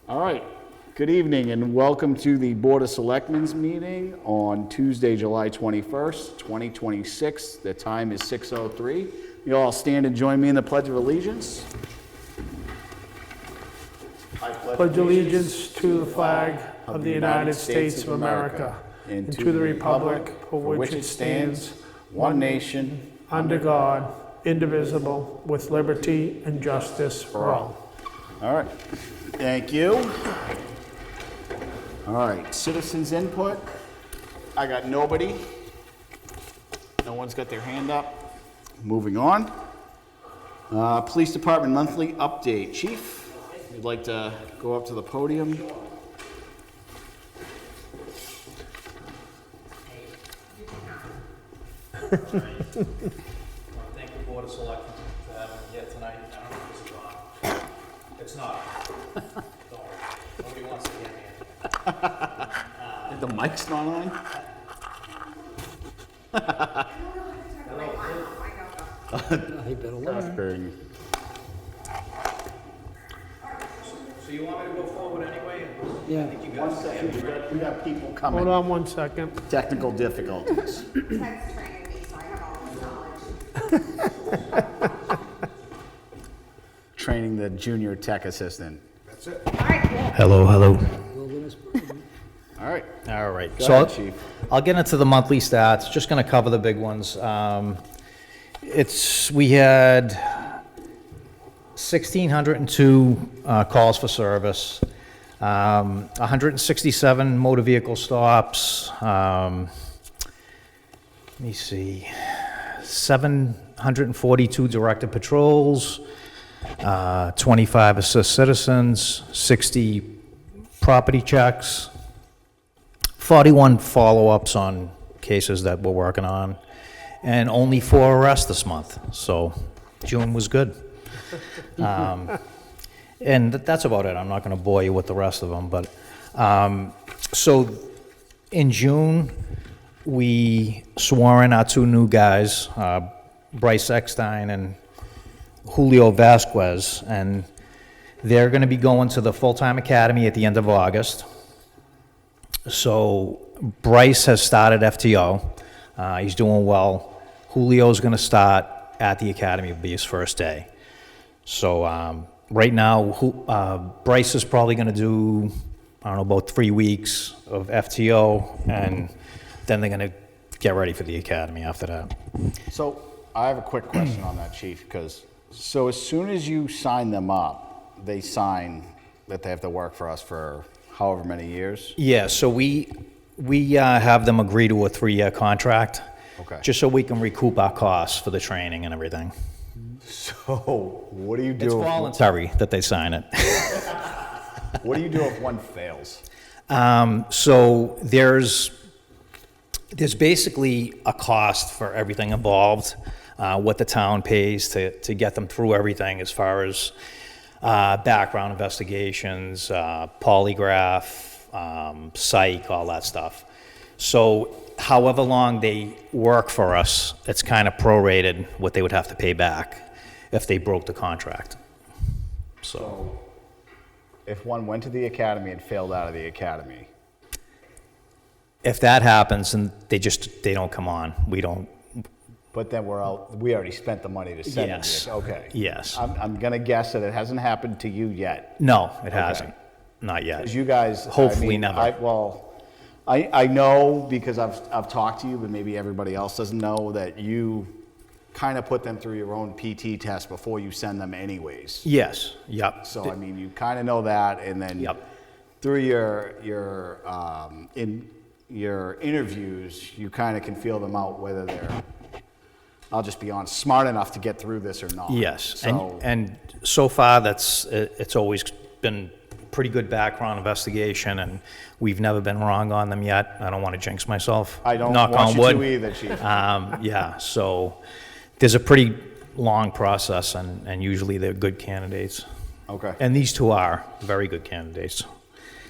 All right, good evening and welcome to the Board of Selectmen's meeting on Tuesday, July 21st, 2026. The time is 6:03. You all stand and join me in the Pledge of Allegiance. I Pledge allegiance to the flag of the United States of America and to the republic for which it stands, one nation, under God, indivisible, with liberty and justice for all. All right, thank you. All right, citizens input. I got nobody. No one's got their hand up. Moving on. Police Department monthly update. Chief, you'd like to go up to the podium? Thank the Board of Selectmen for having me here tonight. I don't know if this is on. It's not. Don't worry. Nobody wants to get me. The mic's not on? Raspberry. So you want me to go forward anyway? Yeah. One second, we got people Hold coming. on one second. Technical difficulties. Ted's training me, so I have all this knowledge. Training the junior tech assistant. All right, cool. Hello. All right. All right. Go So ahead, Chief. I'll get into the monthly stats. Just going to cover the big ones. We had 1,602 calls for service, 167 motor vehicle stops. Let me see, 742 directed patrols, 25 assist citizens, 60 property checks, 41 follow-ups on cases that we're working on, and only 4 arrests this month. So June was good. And that's about it. I'm not going to bore you with the rest of them. But so in June, we swore in our 2 new guys, Bryce Eckstein and Julio Vasquez, and they're going to be going to the full-time academy at the end of August. So Bryce has started FTO. He's doing well. Julio's going to start at the academy. It'll be his first day. So right now, Bryce is probably going to do, I don't know, about 3 weeks of FTO, and then they're going to get ready for the academy after that. So I have a quick question on that, Chief, because so as soon as you sign them up, they sign that they have to work for us for however many years? Yeah, so we have them agree to a 3-year contract. Okay. Just so we can recoup our costs for the training and everything. So what do you do? It's voluntary that they sign it. What do you do if one fails? So there's basically a cost for everything involved, what the town pays to get them through everything as far as background investigations, polygraph, psych, all that stuff. So however long they work for us, it's kind of prorated what they would have to pay back if they broke the contract. So If one went to the academy and failed out of the academy, if that happens and they don't come on, we don't. but then we already spent the money to send Yes. them. Okay. Yes. I'm gonna guess that it hasn't happened to you yet. No, it hasn't. Not yet. 'Cause you guys, Hopefully never. I know because I've talked to you, but maybe everybody else doesn't know that you kind of put them through your own PT test before you send them anyways. Yes. Yep. So I mean, you kind of know that, and then Yep. through your interviews, you kind of can feel them out whether they're, I'll just be honest, smart enough to get through this or not. Yes. So And so far, it's always been pretty good background investigation, and we've never been wrong on them yet. I don't want to jinx myself. I don't Knock want on you wood. to either, Chief. Yeah, so there's a pretty long process, and usually they're good candidates. Okay. And these 2 are very good candidates.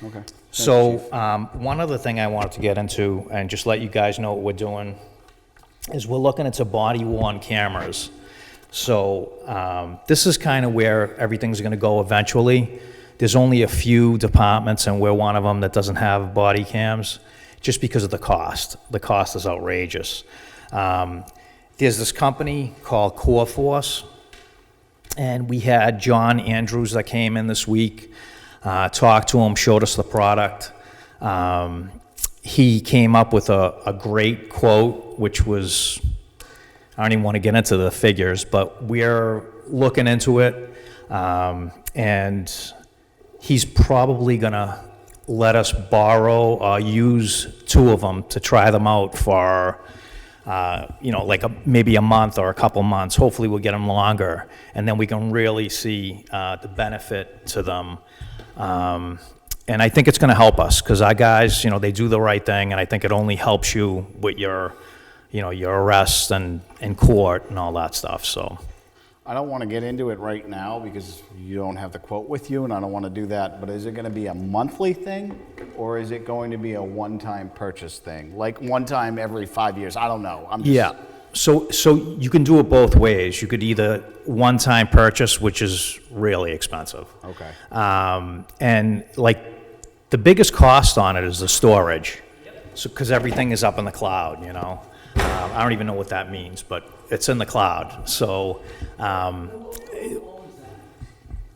Okay. So one other thing I wanted to get into, and just let you guys know what we're doing, is we're looking into body-worn cameras. So this is kind of where everything's going to go eventually. there's only a few departments, and we're one of them, that doesn't have body cams, just because of the cost. The cost is outrageous. There's this company called Core Force, and we had John Andrews that came in this week, talked to him, showed us the product. He came up with a great quote, which was, I don't even want to get into the figures, but we're looking into it, and he's probably gonna let us borrow or use 2 of them to try them out for, like maybe a month or a couple months. Hopefully we'll get them longer, and then we can really see the benefit to them. And I think it's going to help us, because our guys, they do the right thing, and I think it only helps you with your arrests and in court and all that stuff, so. I don't want to get into it right now because you don't have the quote with you, and I don't want to do that, but is it going to be a monthly thing, or is it going to be a one-time purchase thing? Like one time every 5 years? I don't know. I'm just, Yeah, so you can do it both ways. You could either one-time purchase, which is really expensive. Okay. And like, the biggest cost on it is the storage. So, because everything is up in the cloud, I don't even know what that means, but it's in the cloud. So, If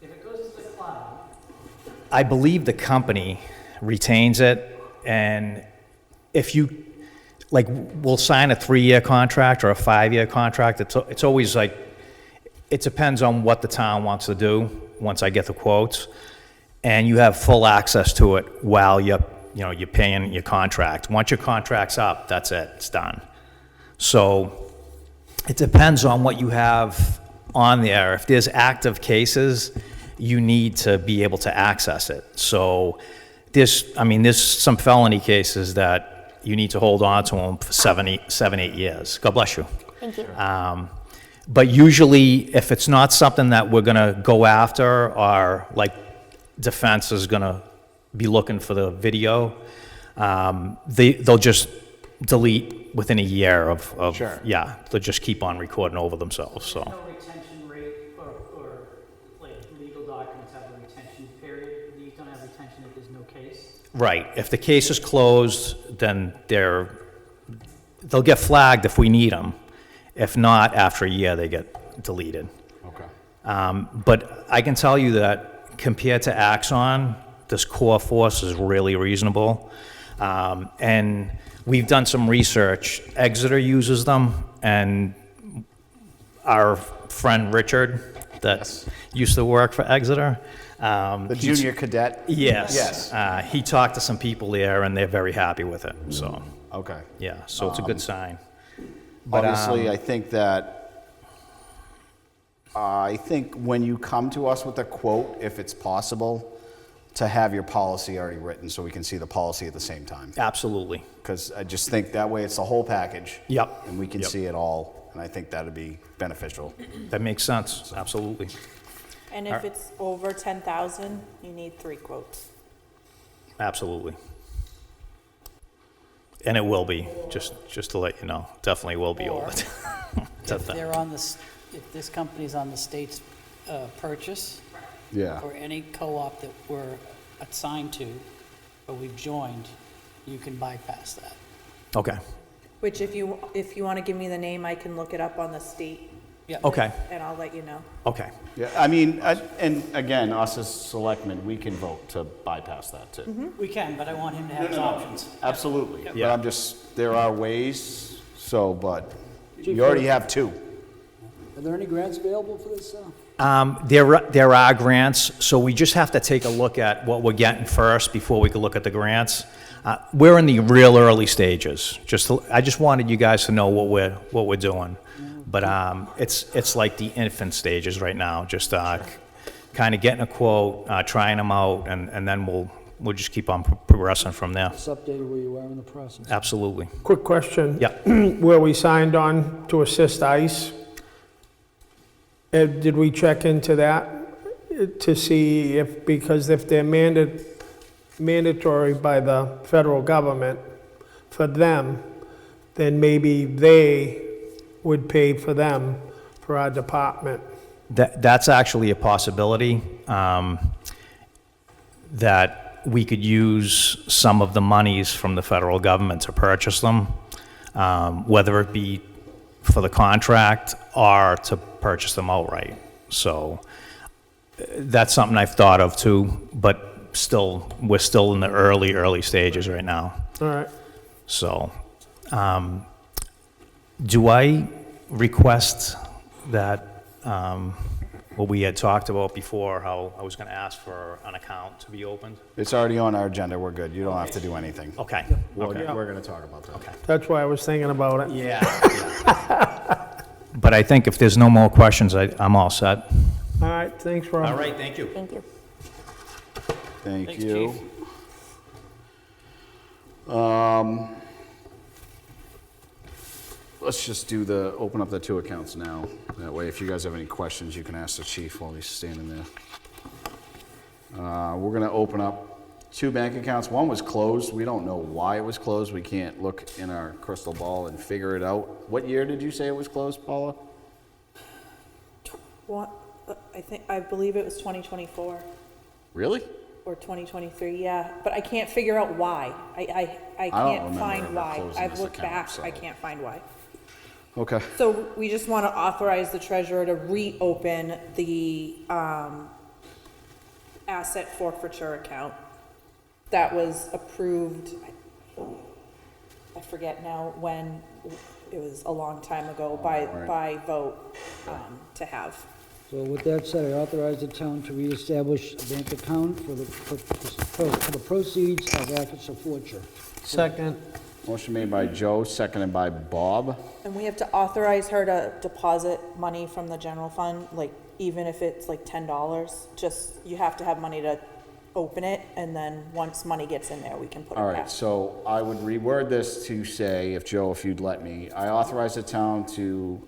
it goes to the cloud, I believe the company retains it, and if you, like, we'll sign a 3-year contract or a 5-year contract, it's always like, it depends on what the town wants to do once I get the quotes, and you have full access to it while you're paying your contract. Once your contract's up, that's it, it's done. So it depends on what you have on there. If there's active cases, you need to be able to access it. So there's some felony cases that you need to hold on to them for 7-8 years. God bless you. Thank you. But usually, if it's not something that we're gonna go after, or like defense is gonna be looking for the video, they'll just delete within a year of Sure. Yeah, they'll just keep on recording over themselves, so. no retention rate or like legal documents have a retention period. These don't have retention if there's no case. Right, if the case is closed, then they'll get flagged if we need them. If not, after a year, they get deleted. Okay. But I can tell you that compared to Axon, this Core Force is really reasonable. And we've done some research. Exeter uses them, and our friend Richard, that used to work for Exeter. The junior cadet? Yes. Yes. He talked to some people there, and they're very happy with it, so, Okay. yeah, so it's a good sign. But, Obviously, I think when you come to us with a quote, if it's possible, to have your policy already written so we can see the policy at the same time. Absolutely. Because I just think that way it's the whole package. Yep. And we can Yep. see it all, and I think that'd be beneficial. That makes sense, absolutely. And if it's over 10,000, you need 3 quotes. Absolutely. And it will be, just to let you know, definitely will be Or- over. If they're on if this company's on the state's purchase, Yeah. or any co-op that we're assigned to, or we've joined, you can bypass that. Okay, Which if you want to give me the name, I can look it up on the state. Yep. okay, And I'll let you know. okay. Yeah, I mean, and again, us as selectmen, we can vote to bypass that too. We can, but I want him to have his options. Absolutely. But Yeah. I'm just, there are ways, but you already have 2. Are there any grants available for this? There are grants, so we just have to take a look at what we're getting first before we can look at the grants. We're in the real early stages. I just wanted you guys to know what we're doing. But it's like the infant stages right now, just kind of getting a quote, trying them out, and then we'll just keep on progressing from there. Just updated where you are in the process. Absolutely. Quick question. Yeah. Where we signed on to assist ICE, did we check into that to see because if they're mandatory by the federal government for them, then maybe they would pay for them for our department? That's actually a possibility. that we could use some of the monies from the federal government to purchase them, whether it be for the contract or to purchase them outright. So that's something I've thought of too, but still, we're still in the early stages right now. All right. So, do I request that, what we had talked about before, how I was gonna ask for an account to be opened? It's already on our agenda, we're good, you don't have to do anything. Okay, We're okay. we're gonna talk about that. Okay. That's why I was thinking about it. Yeah. But I think if there's no more questions, I'm all set. All right, thanks, Rob. All right, thank you. Thank you. Thank Thanks, you. Chief. Let's just open up the two accounts now. That way, if you guys have any questions, you can ask the chief while he's standing there. We're gonna open up two bank accounts. One was closed. We don't know why it was closed. We can't look in our crystal ball and figure it out. What year did you say it was closed, Paula? What, I believe it was 2024 Really? or 2023, yeah, but I can't figure out why. I don't can't remember find ever why. closing I've this looked account, back, so- I can't find why. Okay. So we just want to authorize the treasurer to reopen the asset forfeiture account that was approved, I forget now when, it was a long time ago, by vote to have. So with that said, I authorize the town to reestablish a bank account for the proceeds of assets of forfeiture. Second. Motion made by Joe, seconded by Bob. And we have to authorize her to deposit money from the general fund, like, even if it's like $10, just, you have to have money to open it, and then once money gets in there, we can put it All back. right, so I would reword this to say, if Joe, if you'd let me, I authorize the town to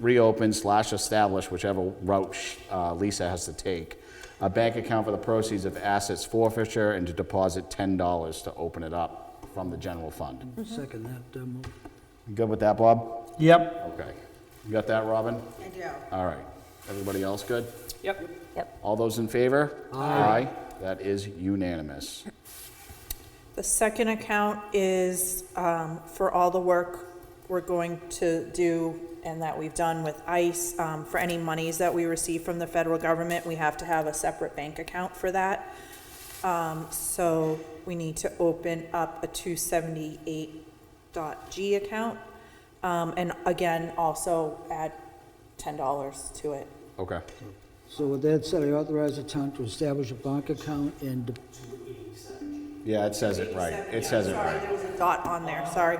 reopen / establish, whichever route Lisa has to take, a bank account for the proceeds of assets forfeiture and to deposit $10 to open it up from the general fund. Second that move. You good with that, Bob? Yep. Okay. You got that, Robin? I do. All right. Everybody else good? Yep. All those in favor? Aye. That is unanimous. The second account is for all the work we're going to do and that we've done with ICE. For any monies that we receive from the federal government, we have to have a separate bank account for that. So we need to open up a 278.G account. And again, also add $10 to it. Okay. So with that said, I authorize the town to establish a bank account and Yeah, it says it right. It says it Sorry, right. there was a dot on there, sorry.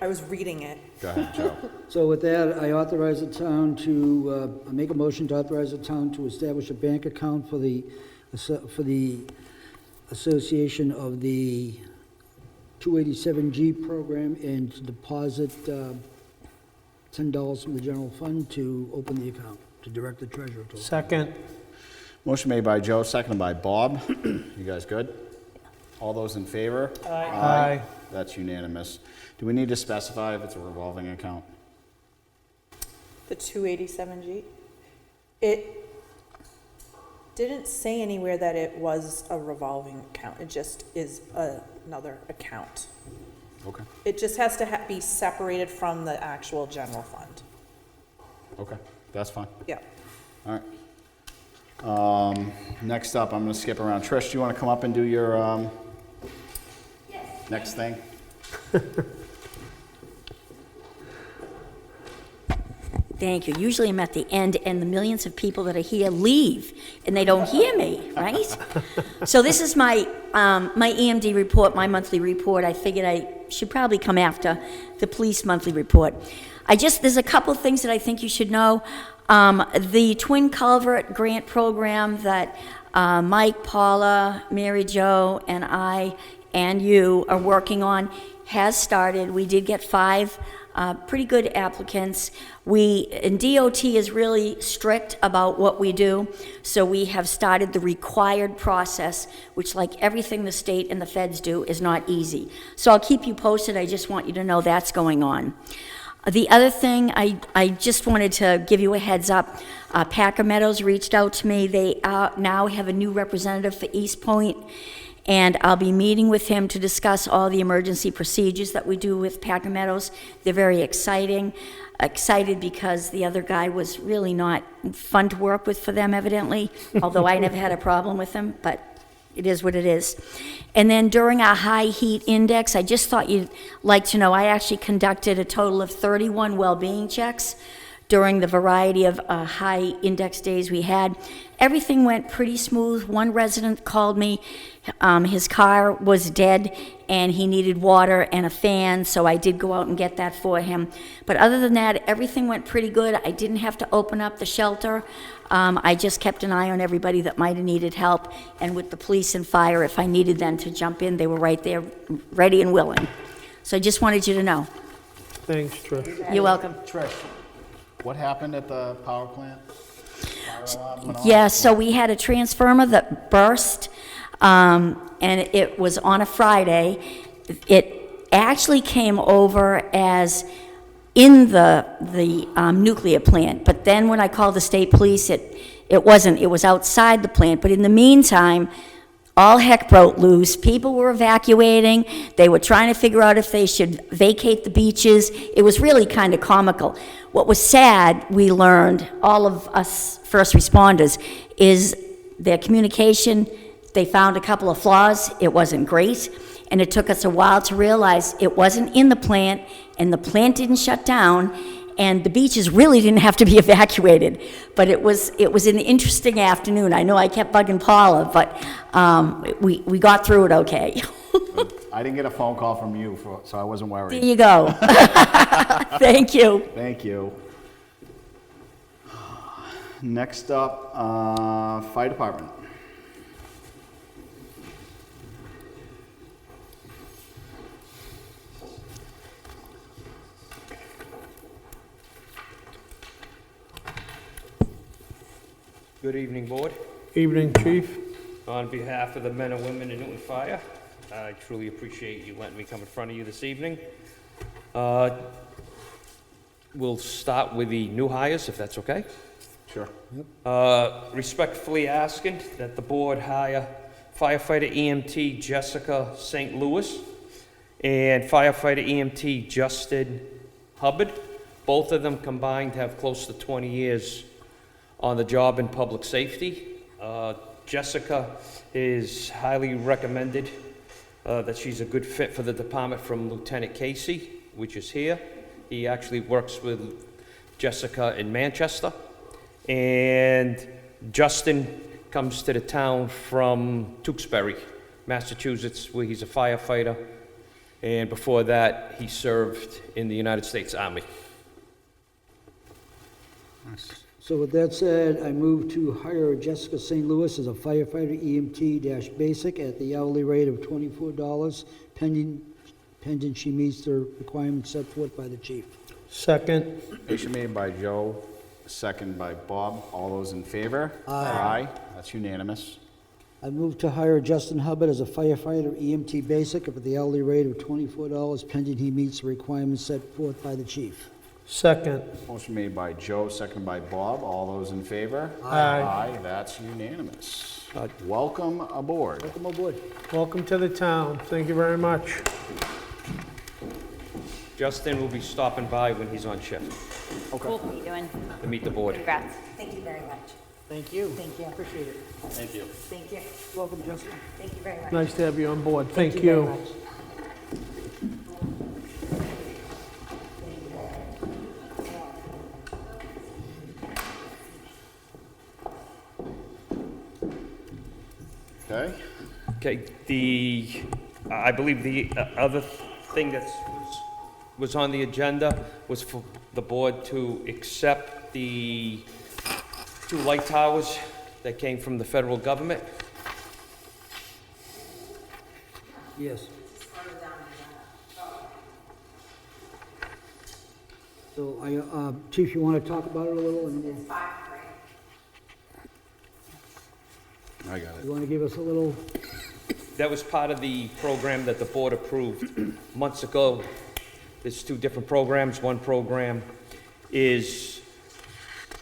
I was reading it. Go ahead, Joe. So with that, I authorize the town to, I make a motion to authorize the town to establish a bank account for the association of the 287G program and to deposit $10 from the general fund to open the account, to direct the treasurer to. Second. Motion made by Joe, seconded by Bob. You guys good? All those in favor? Aye. That's unanimous. Do we need to specify if it's a revolving account? The 287G. It didn't say anywhere that it was a revolving account. It just is another account. Okay. It just has to be separated from the actual general fund. Okay, that's fine. Yeah. All right. Next up, I'm gonna skip around. Trish, do you wanna come up and do your, next thing? Thank you. Usually I'm at the end, and the millions of people that are here leave, and they don't hear me, right? So this is my my EMD report, my monthly report. I figured I should probably come after the police monthly report. There's a couple things that I think you should know. The Twin Culvert Grant Program that Mike, Paula, Mary Jo, and I and you are working on has started. We did get 5 pretty good applicants. And DOT is really strict about what we do, so we have started the required process, which, like everything the state and the feds do, is not easy. So I'll keep you posted. I just want you to know that's going on. The other thing, I just wanted to give you a heads up. Packer Meadows reached out to me. They now have a new representative for East Point, and I'll be meeting with him to discuss all the emergency procedures that we do with Packer Meadows. They're very excited because the other guy was really not fun to work with for them, evidently, although I never had a problem with him, but it is what it is. And then during our high heat index, I just thought you'd like to know, I actually conducted a total of 31 well-being checks during the variety of high index days we had. Everything went pretty smooth. One resident called me, his car was dead and he needed water and a fan, so I did go out and get that for him. But other than that, everything went pretty good. I didn't have to open up the shelter. I just kept an eye on everybody that might have needed help, and with the police and fire, if I needed them to jump in, they were right there, ready and willing. So I just wanted you to know. Thanks, Trish. You're welcome. Trish, what happened at the power plant? Fire alarm went off? Yeah, so we had a transformer that burst, and it was on a Friday. It actually came over as in the nuclear plant, but then when I called the state police, it wasn't. It was outside the plant. But in the meantime, all heck broke loose. People were evacuating. They were trying to figure out if they should vacate the beaches. It was really kind of comical. What was sad, we learned, all of us first responders, is their communication. They found a couple of flaws. It wasn't great. And it took us a while to realize it wasn't in the plant, and the plant didn't shut down, and the beaches really didn't have to be evacuated. But it was an interesting afternoon. I know I kept bugging Paula, but we got through it okay. I didn't get a phone call from you, so I wasn't There worried. you go. Thank you. Thank you. Next up, fire department. Good evening, Board. Evening, Chief. On behalf of the men and women in Newton Fire, I truly appreciate you letting me come in front of you this evening. We'll start with the new hires, if that's okay. Sure. Respectfully asking that the Board hire firefighter EMT Jessica St. Louis and firefighter EMT Justin Hubbard. Both of them combined have close to 20 years on the job in public safety. Jessica is highly recommended that she's a good fit for the department from Lieutenant Casey, which is here. He actually works with Jessica in Manchester. And Justin comes to the town from Tewksbury, Massachusetts, where he's a firefighter. And before that, he served in the United States Army. So with that said, I move to hire Jessica St. Louis as a firefighter EMT-basic at the hourly rate of $24, pending she meets the requirements set forth by the chief. Second. Motion made by Joe, second by Bob. All those in favor? Aye. That's unanimous. I move to hire Justin Hubbard as a firefighter EMT-basic at the hourly rate of $24, pending he meets the requirements set forth by the chief. Second. Motion made by Joe, second by Bob. All those in favor? Aye. Aye, that's unanimous. Welcome aboard. Welcome aboard. Welcome to the town. Thank you very much. Justin will be stopping by when he's on shift Cool. How you doing? to meet the board. Congrats. Thank you very much. Thank you. Thank you. Appreciate it. Thank you. Thank you. Welcome, Justin. Thank you very much. Nice to have you on board. Thank very you. much. Okay. Okay, I believe the other thing that was on the agenda was for the board to accept the 2 light towers that came from the federal government. Yes. So, Chief, you want to talk about it a little? And we'll- I got it. you want to give us a little? That was part of the program that the board approved months ago There's two different programs. One program is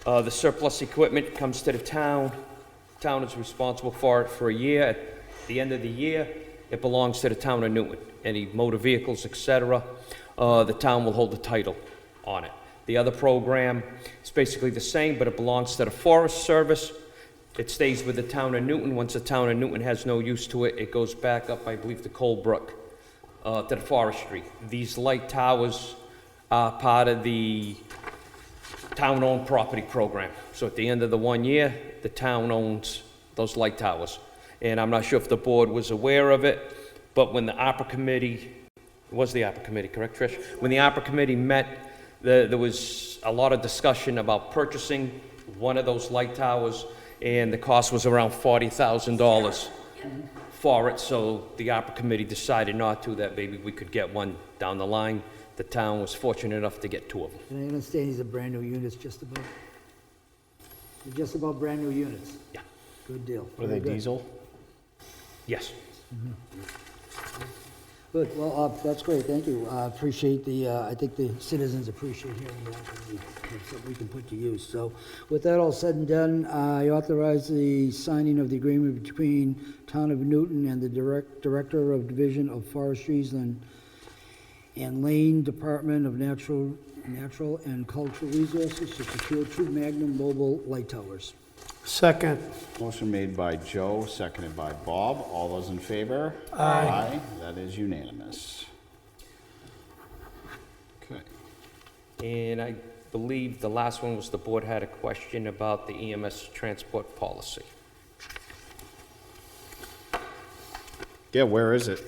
the surplus equipment comes to the town. Town is responsible for it for a year. At the end of the year, it belongs to the town of Newton. Any motor vehicles, etc., the town will hold the title on it. The other program is basically the same, but it belongs to the Forest Service. It stays with the town of Newton. Once the town of Newton has no use to it, it goes back up, I believe, to Colebrook, to the forestry. These light towers are part of the town-owned property program. So at the end of the 1 year, the town owns those light towers. And I'm not sure if the board was aware of it, but when the ARPA committee, it was the ARPA committee, correct, Trish? When the ARPA committee met, there was a lot of discussion about purchasing one of those light towers, and the cost was around $40,000 for it. So the ARPA committee decided not to, that maybe we could get one down the line. The town was fortunate enough to get two of them. And I understand these are brand-new units, just about? They're just about brand-new units? Yeah. Good deal. Are they Very good. diesel? Yes. Good, well, that's great, thank you. Appreciate the, I think the citizens appreciate hearing that, and it's something we can put to use. So with that all said and done, I authorize the signing of the agreement between Town of Newton and the Director of Division of Forestries and Lane Department of Natural and Cultural Resources to secure two Magnum mobile light towers. Second. Motion made by Joe, seconded by Bob. All those in favor? Aye. That is unanimous. Okay. And I believe the last one was the board had a question about the EMS transport policy. Yeah, where is it?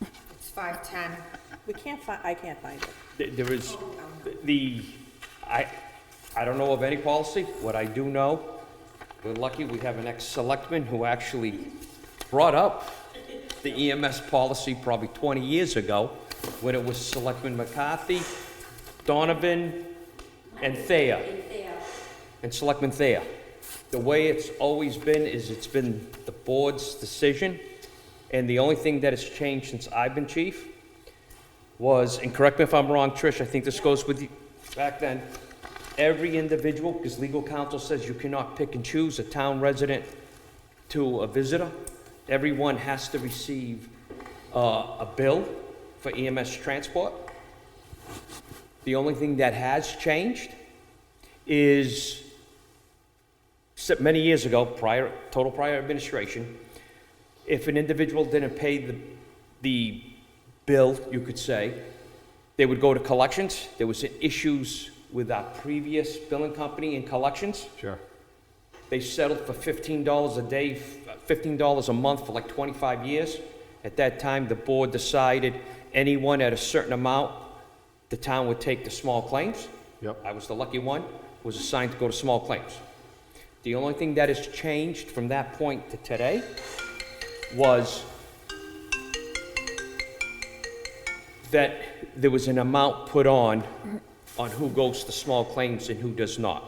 It's 5:10. I can't find it. There is, I don't know of any policy. What I do know, we're lucky we have an ex-selectman who actually brought up the EMS policy probably 20 years ago when it was Selectman McCarthy, Donovan, and Thayer. And Selectman Thayer. The way it's always been is it's been the board's decision, and the only thing that has changed since I've been chief was, and correct me if I'm wrong, Trish, I think this goes with you, back then, every individual, because legal counsel says you cannot pick and choose a town resident to a visitor. Everyone has to receive a bill for EMS transport. The only thing that has changed is many years ago, total prior administration, if an individual didn't pay the bill, you could say, they would go to collections. There was issues with our previous billing company in collections. Sure. They settled for $15 a day, $15 a month for like 25 years. At that time, the board decided anyone at a certain amount, the town would take the small claims. Yep. I was the lucky one, was assigned to go to small claims. The only thing that has changed from that point to today was that there was an amount put on who goes to small claims and who does not.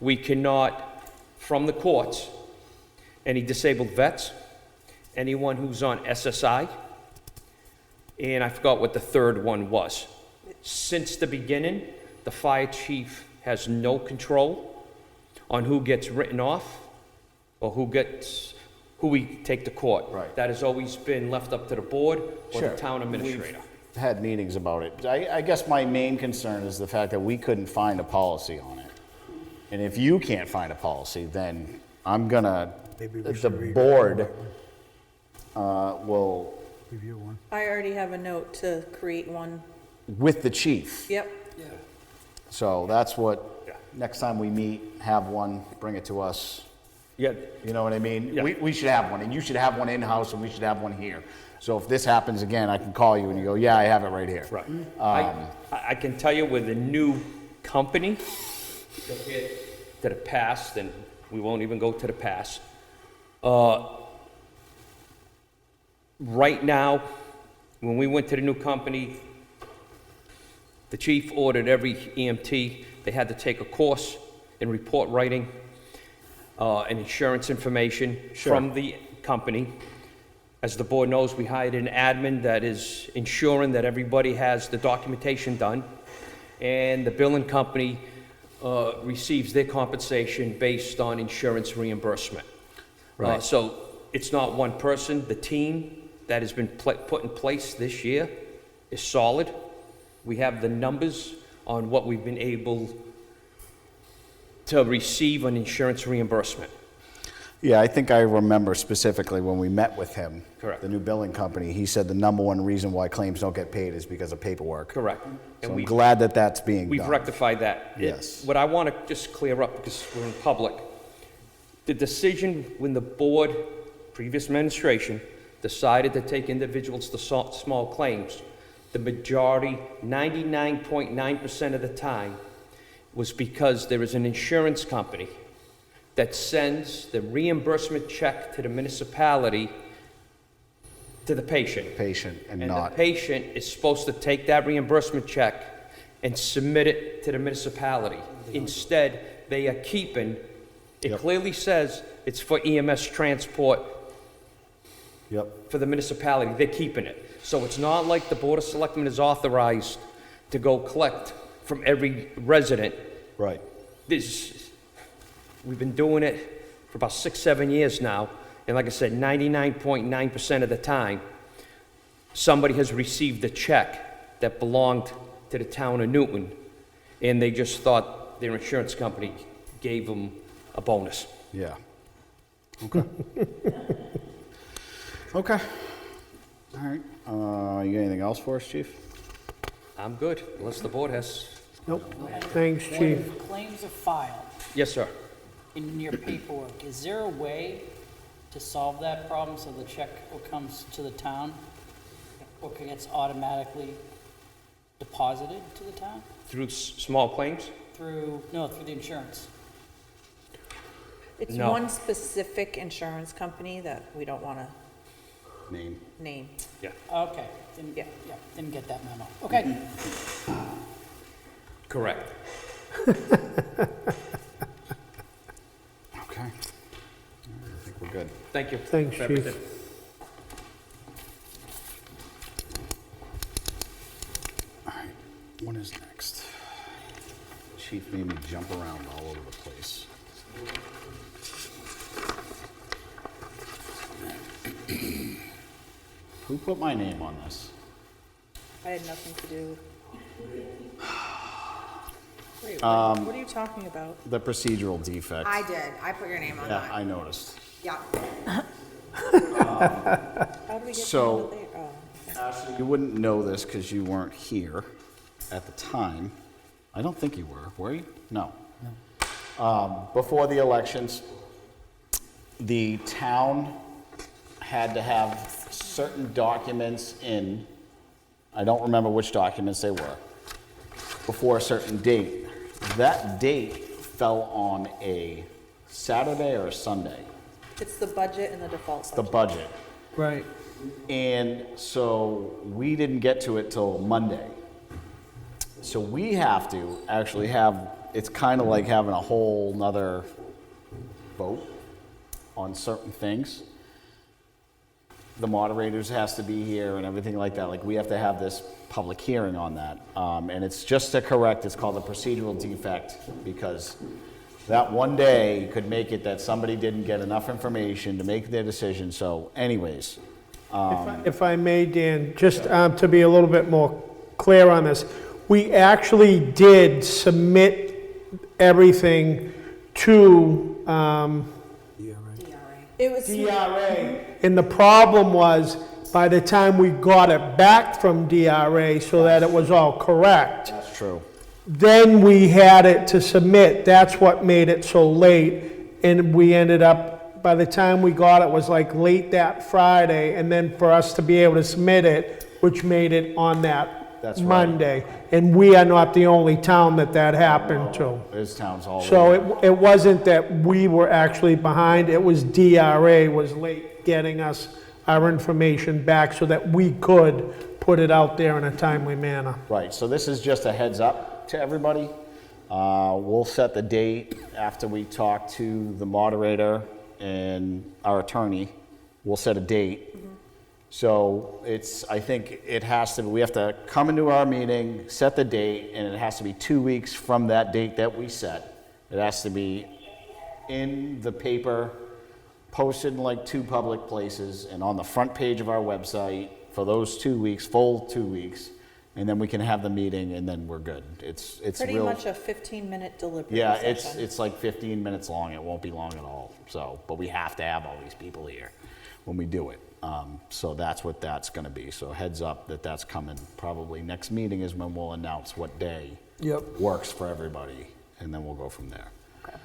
We cannot, from the courts, any disabled vets, anyone who's on SSI, and I forgot what the third one was. Since the beginning, the fire chief has no control on who gets written off or who we take to court. Right. That has always been left up to the board or Sure. the town administrator. We've had meetings about it. I guess my main concern is the fact that we couldn't find a policy on it. And if you can't find a policy, then I'm gonna, the board will, Review one. I already have a note to create one. with the chief. Yep. So that's what, next time we meet, have one, bring it to us. Yeah, You know what I mean? Yeah. We should have one, and you should have one in-house, and we should have one here. So if this happens again, I can call you and you go, yeah, I have it right here. right. I can tell you with a new company, compared to the past, and we won't even go to the past. Right now, when we went to the new company, the chief ordered every EMT, they had to take a course in report writing, and insurance information from the company. As the board knows, we hired an admin that is ensuring that everybody has the documentation done, and the billing company receives their compensation based on insurance reimbursement. Right. So it's not one person. The team that has been put in place this year is solid. We have the numbers on what we've been able to receive on insurance reimbursement. Yeah, I think I remember specifically when we met with him. Correct. The new billing company, he said the number one reason why claims don't get paid is because of paperwork. Correct. So I'm glad that that's being We've done. rectified that. Yes. What I want to just clear up, because we're in public, the decision when the board, previous administration, decided to take individuals to small claims, the majority, 99.9% of the time, was because there is an insurance company that sends the reimbursement check to the municipality to the patient. And And not, the patient is supposed to take that reimbursement check and submit it to the municipality. Instead, they are keeping, it Yep. clearly says it's for EMS transport yep, for the municipality, they're keeping it. So it's not like the Board of Selectmen is authorized to go collect from every resident. right. We've been doing it for about 6, 7 years now, and like I said, 99.9% of the time, somebody has received a check that belonged to the town of Newton, and they just thought their insurance company gave them a bonus. Yeah. Okay. Okay. All right. You got anything else for us, Chief? I'm good, unless the board has. Nope. Thanks, Chief. When claims are filed Yes, sir. in your paperwork, is there a way to solve that problem so the check comes to the town or gets automatically deposited to the town Through small claims? through the insurance? It's No. one specific insurance company that we don't want to Name. name. Yeah. Okay, Yeah. didn't get that memo. Okay. Correct. Okay. I think we're good. Thank you. Thanks, for Chief. everything. All right. What is next? Chief made me jump around all over the place. Who put my name on this? I had nothing to do. Wait, what are you talking about? The procedural defect. I did. I put your name on Yeah, that. I noticed. Yeah. How do we get So- to there? Oh. Ashley, you wouldn't know this because you weren't here at the time. I don't think you were you? No. Before the elections, the town had to have certain documents in, I don't remember which documents they were, before a certain date. That date fell on a Saturday or a Sunday, It's the budget and the default the budget. budget. Right. And so we didn't get to it till Monday. So we have to actually have, it's kind of like having a whole nother vote on certain things. The moderators has to be here and everything like that. Like we have to have this public hearing on that. And it's just to correct, it's called a procedural defect because that one day could make it that somebody didn't get enough information to make their decision. So anyways, If I may, Dan, just to be a little bit more clear on this, we actually did submit everything to It was, DRA, and the problem was, by the time we got it back from DRA so that it was all correct, that's true. then we had it to submit. That's what made it so late, and we ended up, by the time we got it, was like late that Friday, and then for us to be able to submit it, which made it on that That's right. Monday. And we are not the only town that happened to. There's towns all over. So it wasn't that we were actually behind, it was DRA was late getting us our information back so that we could put it out there in a timely manner. Right, so this is just a heads up to everybody. We'll set the date after we talk to the moderator and our attorney. We'll set a date So it's, I think it has to, we have to come into our meeting, set the date, and it has to be 2 weeks from that date that we set. It has to be in the paper, posted in like 2 public places, and on the front page of our website for those 2 weeks, full 2 weeks, and then we can have the meeting, and then we're good. It's Pretty real. much a 15-minute deliberative Yeah, session. it's like 15 minutes long. It won't be long at all. So, but we have to have all these people here when we do it. So that's what that's going to be. So heads up that that's coming. Probably next meeting is when we'll announce what day works for everybody, and then we'll go from there. Okay.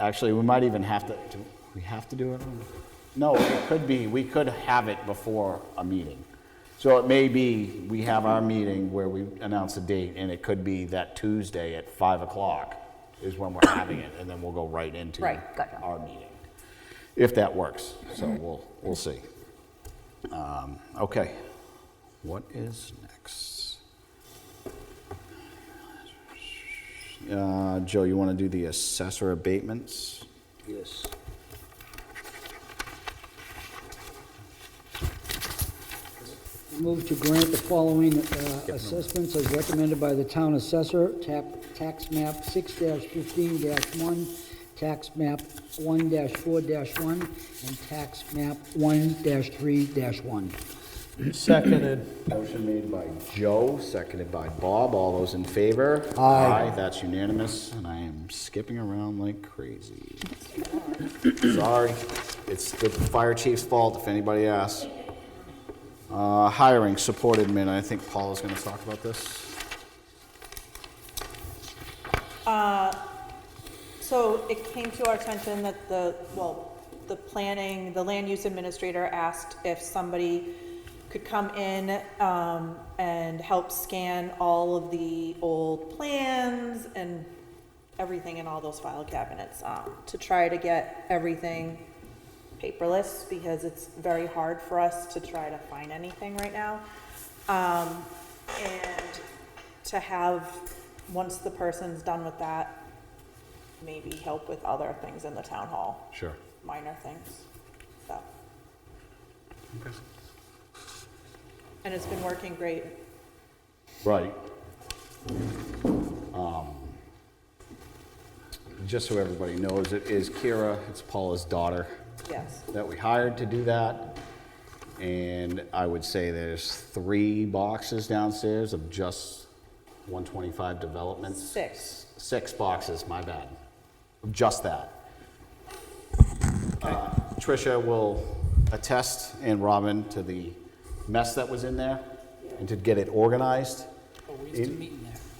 Actually, we might even have to. Do we have to do it? No, it could be. We could have it before a meeting. So it may be we have our meeting where we announce a date, and it could be that Tuesday at 5 o'clock is when we're having it, and then we'll go right into Right, gotcha. our meeting, if that works. So we'll see. Okay, what is next? Joe, you want to do the assessor abatements? Yes. I move to grant the following assessments as recommended by the town assessor, tax map 6-15-1, tax map 1-4-1, and tax map 1-3-1. Seconded. Motion made by Joe, seconded by Bob. All those in favor? Aye. That's unanimous, and I am skipping around like crazy. Sorry, it's the fire chief's fault if anybody asks. Hiring support admin, I think Paul is gonna talk about this. So it came to our attention that the land use administrator asked if somebody could come in and help scan all of the old plans and everything in all those file cabinets to try to get everything paperless, because it's very hard for us to try to find anything right now. And to have, once the person's done with that, maybe help with other things in the town hall, Sure. minor things, so. And it's been working great. Right. Just so everybody knows, it is Kira, it's Paula's daughter, Yes. that we hired to do that. And I would say there's 3 boxes downstairs of just 125 developments. 6. 6 boxes, my bad. Of just that. Tricia will attest, and Robin, to the mess that was in there and to get it organized. Oh, we used to meet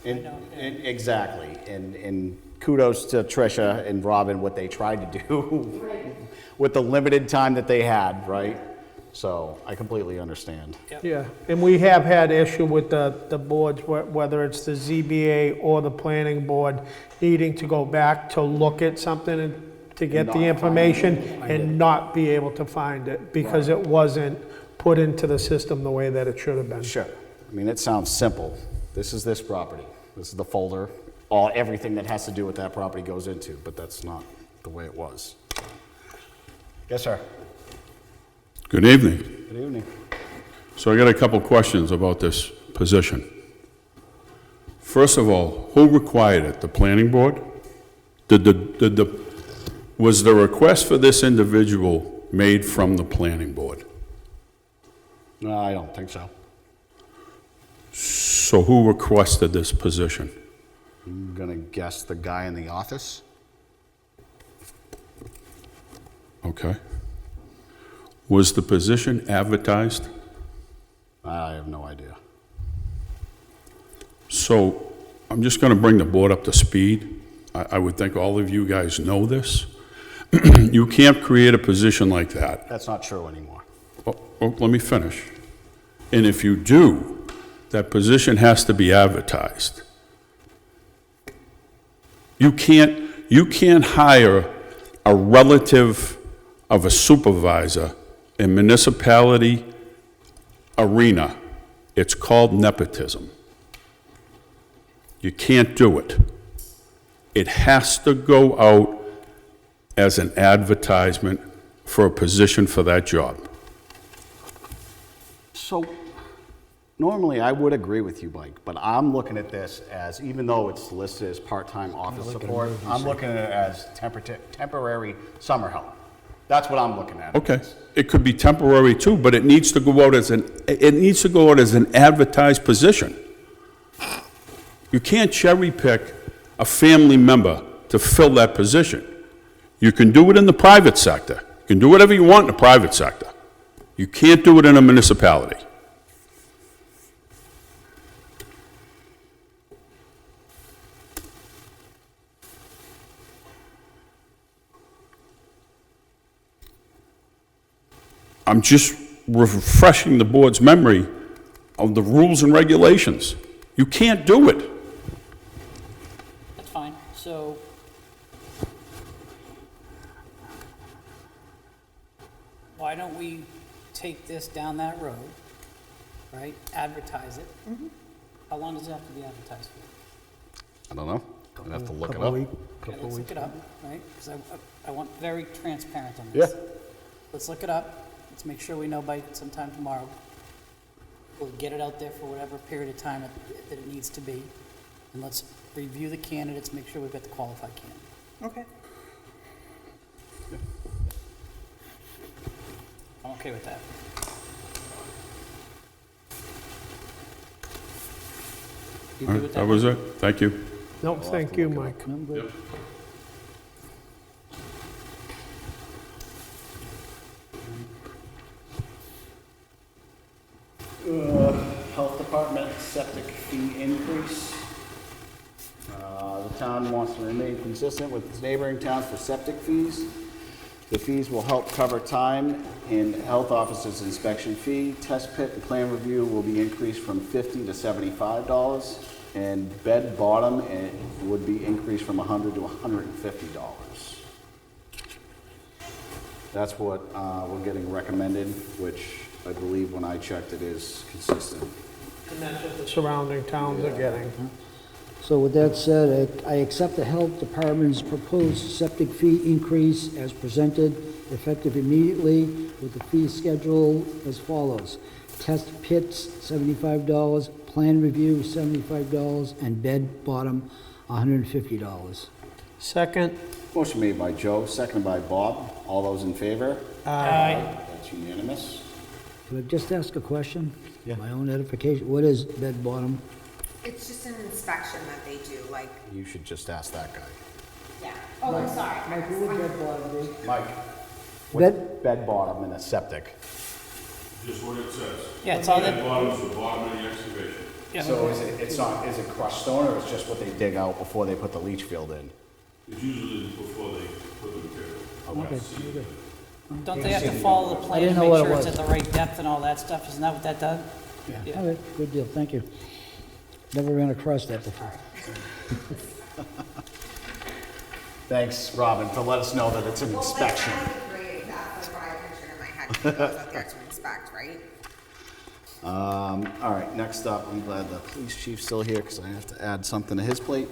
in there. I know. Exactly, and kudos to Tricia and Robin, what they tried to do with the limited time that they had, right? So I completely understand. Yeah, and we have had issue with the boards, whether it's the ZBA or the planning board, needing to go back to look at something and to get Not the find information and not be able to find it because it wasn't put into the system the way that it should have been. Sure. I mean, it sounds simple. This is this property. This is the folder. Everything that has to do with that property goes into, but that's not the way it was. Yes, sir. Good evening. Good evening. So I got a couple questions about this position. First of all, who required it? The planning board? Was the request for this individual made from the planning board? No, I don't think so. So who requested this position? I'm gonna guess the guy in the office. Okay. Was the position advertised? I have no idea. So I'm just going to bring the board up to speed. I would think all of you guys know this. You can't create a position like that. That's not true anymore. Let me finish. And if you do, that position has to be advertised. You can't hire a relative of a supervisor in municipality arena. It's called nepotism. You can't do it. It has to go out as an advertisement for a position for that job. So normally I would agree with you, Mike, but I'm looking at this as, even though it's listed as part-time office support, I'm looking at it as temporary summer help. That's what I'm looking at. Okay, it could be temporary too, but it needs to go out as an advertised position. You can't cherry pick a family member to fill that position. You can do it in the private sector. You can do whatever you want in the private sector. You can't do it in a municipality. I'm just refreshing the board's memory of the rules and regulations. You can't do it. That's fine. So why don't we take this down that road, right? Advertise it. How long does it have to be advertised for? I don't know. I'd have to look it Couple up. week- Okay, couple let's weeks. look it up, right? Because I want very transparent on this. Yeah. Let's look it up. Let's make sure we know by sometime tomorrow. We'll get it out there for whatever period of time that it needs to be. And let's review the candidates, make sure we've got the qualified candidate. Okay. I'm okay with that. You All good right, with that was it. Thank you. No, thank you, Mike. I'm good. Health Department septic fee increase. The town wants to remain consistent with its neighboring towns for septic fees. The fees will help cover time in health officer's inspection fee. Test pit and plan review will be increased from $50 to $75. And bed bottom would be increased from $100 to $150. That's what we're getting recommended, which I believe when I checked it is consistent. And that's what the surrounding towns are getting. So with that said, I accept the Health Department's proposed septic fee increase as presented, effective immediately, with the fee schedule as follows. Test pits, $75, plan review, $75, and bed bottom, $150. Second, Motion made by Joe, seconded by Bob. All those in favor? Aye. That's unanimous. Could I just ask a question? Yeah. My own edification, what is bed bottom? It's just an inspection that they do, like, You should just ask that guy. yeah. Oh, I'm sorry. Mike, what would bed bottom be? Mike, Bed, what's bed bottom in a septic? Just what it says. Yeah, it's all that, Bottom is the bottom of the excavation. yeah. So is it crushed stone or it's just what they dig out before they put the leach field in? It's usually before they put the material. okay, okay. Don't they have to follow the plan didn't to know make what it sure it's was. at the right depth and all that stuff? Isn't that what that does? Yeah. All right, good deal, thank you. Never ran across that before. Thanks, Robin, for letting us know that it's an Well, inspection. that's kind of great, that's what I pictured in my head, when he goes out there to inspect, right? All right, next up, I'm glad the police chief's still here because I have to add something to his plate.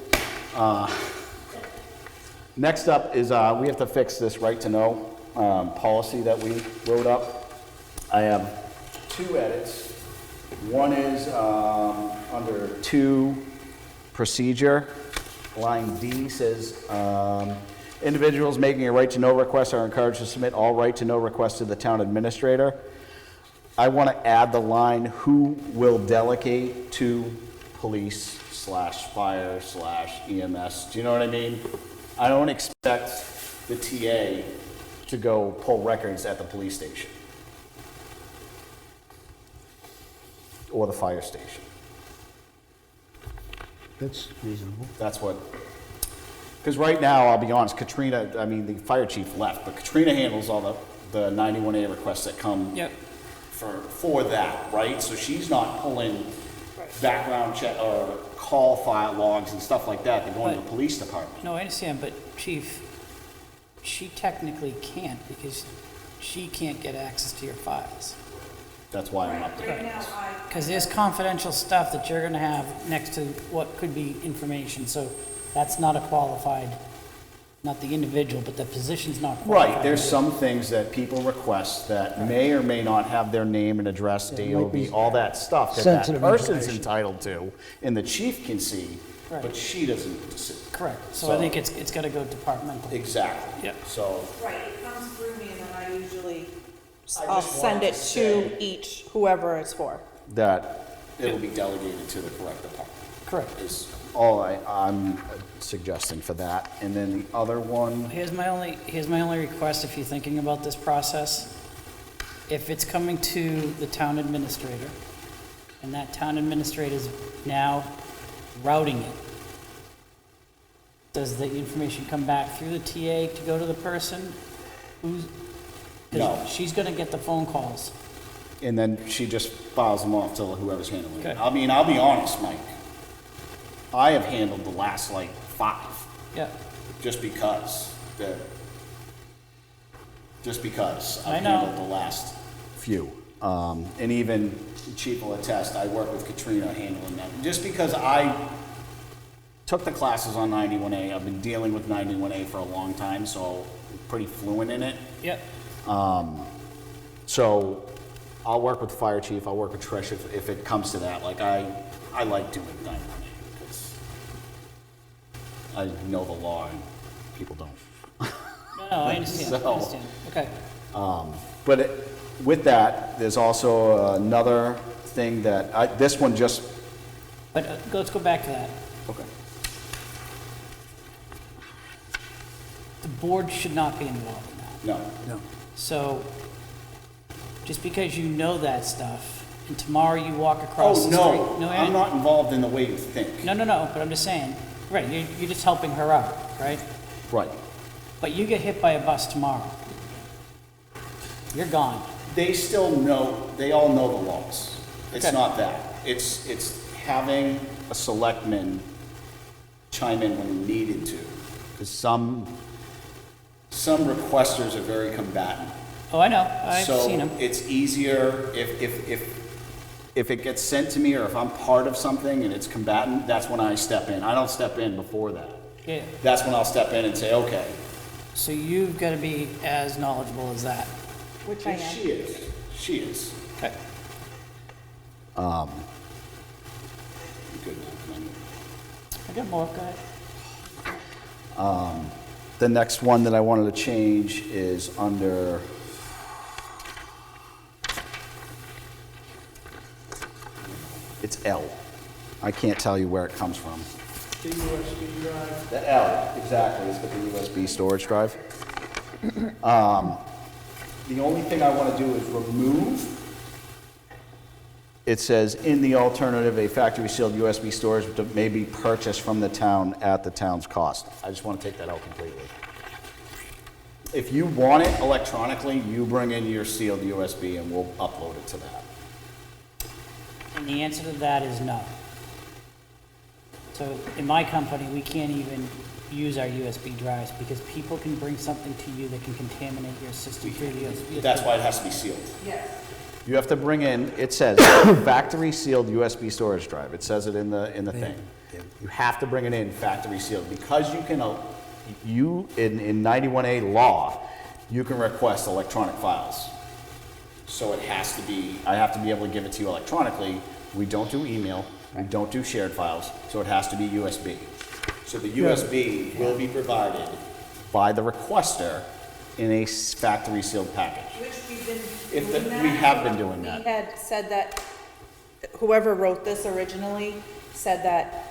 Next up is we have to fix this right to know policy that we wrote up. I have two edits. One is under 2 procedure, line D says, individuals making a right to know request are encouraged to submit all right to know requests to the town administrator. I want to add the line, who will delegate to police/fire/EMS. Do you know what I mean? I don't expect the TA to go pull records at the police station or the fire station. That's reasonable. That's what, because right now, I'll be honest, Katrina, I mean, the fire chief left, but Katrina handles all the 91A requests that come Yep. for that, right? So she's not pulling background check or call file logs and stuff like that that go into the But- police department. No, I understand, but Chief, she technically can't because she can't get access to your files. That's why I'm up there. Right now, Because there's confidential stuff that you're gonna have next to what could be information, so that's not a qualified not the individual, but the position's not Right, qualified. there's some things that people request that may or may not have their name and address, DOB, all that stuff that that sensitive person's information. entitled to, and the chief can see, but Right. she doesn't see. Correct, so I think it's gotta go departmental. Exactly. Yep. So, Right, it comes through me and then I usually, I I'll just send wanted it to to say- each, whoever it's for. that it'll be delegated to the correct department. Correct. Is all I'm suggesting for that. And then the other one, Here's my only request if you're thinking about this process. If it's coming to the town administrator, and that town administrator is now routing it, does the information come back through the TA to go to the person who's? 'Cause No. she's gonna get the phone calls. and then she just files them off to whoever's handling it. Okay. I mean, I'll be honest, Mike. I have handled the last like 5, Yeah, just because I I've know. handled the last few. And even Chief will attest, I work with Katrina handling them. Just because I took the classes on 91A, I've been dealing with 91A for a long time, so I'm pretty fluent in it. yep, So I'll work with the fire chief, I'll work with Trish if it comes to that. Like I like doing 91A because I know the law and people don't. no, I understand, I So- understand, okay. But with that, there's also another thing that, this one just, But let's go back to that. okay. The board should not be involved in that. No, So, just because you know that stuff, and tomorrow you walk across oh, the street. no, I'm not involved in the way you think. No, but I'm just saying, right, you're just helping her out, right? Right. But you get hit by a bus tomorrow. You're gone. They still know, they all know the laws. It's Okay. not that. It's having a selectman chime in when needed to. Because some requesters are very combatant. Oh, I know, I've seen them. So it's easier if it gets sent to me or if I'm part of something and it's combatant, that's when I step in. I don't step in before that. Yeah, That's when I'll step in and say, okay. so you've got to be as knowledgeable as that. Which I am. She is. Okay. Good. I got more, go ahead. The next one that I wanted to change is under, it's L. I can't tell you where it comes from. The USB drive. The L, exactly, it's got the USB storage drive. The only thing I want to do is remove, it says, in the alternative, a factory sealed USB storage may be purchased from the town at the town's cost. I just want to take that out completely. If you want it electronically, you bring in your sealed USB and we'll upload it to that. And the answer to that is no. So in my company, we can't even use our USB drives because people can bring something to you that can contaminate your system through the USB. That's why it has to be sealed. Yes. You have to bring in, it says, factory sealed USB storage drive. It says it in the thing. You have to bring it in factory sealed because you can, in 91A law, you can request electronic files. So it has to be, I have to be able to give it to you electronically. We don't do email, we don't do shared files, so it has to be USB. So the USB will be provided by the requester in a factory sealed package. Which we've been If doing the- that. we have been doing that. We had said that, whoever wrote this originally said that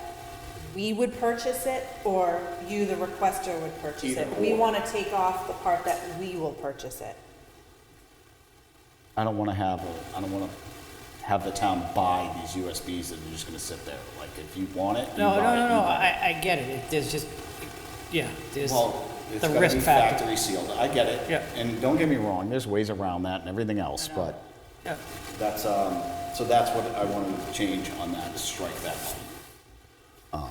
we would purchase it or you, the requester, would purchase Either it. We or. want to take off the part that we will purchase it. I don't want to have the town buy these USBs that are just going to sit there. Like, if you want it, you No, buy it. you buy it. I get it. There's just, yeah, there's Well, it's the got to risk be factor. factory sealed. I get it. Yeah. And don't get me wrong, there's ways around that and everything else, but Yeah. that's, so that's what I wanted to change on that, is strike that one.